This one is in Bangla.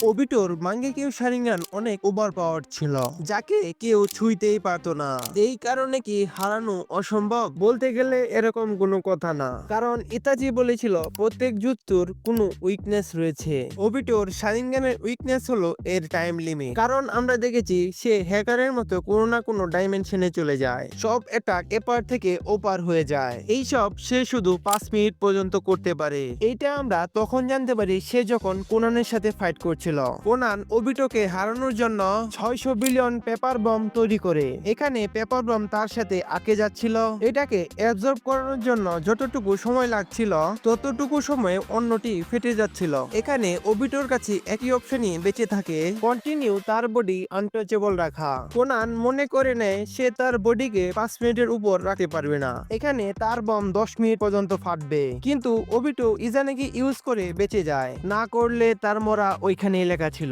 ওবিটোর মাঙ্গেকিও শারিঙ্গান অনেক ওভার পাওয়ার ছিল, যাকে কেউ ছুঁইতেই পারতো না। এই কারণে কি হারানো অসম্ভব? বলতে গেলে এরকম কোনো কথা না, কারণ ইতাজি বলেছিল প্রত্যেক জুৎসুর কোনো উইকনেস রয়েছে। ওবিটোর শারিঙ্গানের উইকনেস হলো এর টাইম লিমিট, কারণ আমরা দেখেছি সে হ্যাকারের মতো কোনো না কোনো ডাইমেনশনে চলে যায়, সব অ্যাটাক এপার থেকে ওপার হয়ে যায়। এইসব সে শুধু 5 মিনিট পর্যন্ত করতে পারে। এইটা আমরা তখন জানতে পারি সে যখন কোনানের সাথে ফাইট করছিল। কোনান ওবিটোকে হারানোর জন্য 600 বিলিয়ন পেপার বম তৈরি করে। এখানে পেপার বম তার সাথে আটকে যাচ্ছিল। এটাকে অ্যাবজর্ব করানোর জন্য যতটুকু সময় লাগছিল ততটুকু সময়ে অন্যটি ফেটে যাচ্ছিল। এখানে ওবিটোর কাছে একই অপশনই বেঁচে থাকে, কন্টিনিউ তার বডি আনটাচেবল রাখা। কোনান মনে করে নেয় সে তার বডিকে 5 মিনিটের উপর রাখতে পারবে না। এখানে তার বম 10 মিনিট পর্যন্ত ফাটবে, কিন্তু ওবিটো ইজানাগি ইউজ করে বেঁচে যায়। না করলে তার মরা ওইখানেই লেখা ছিল।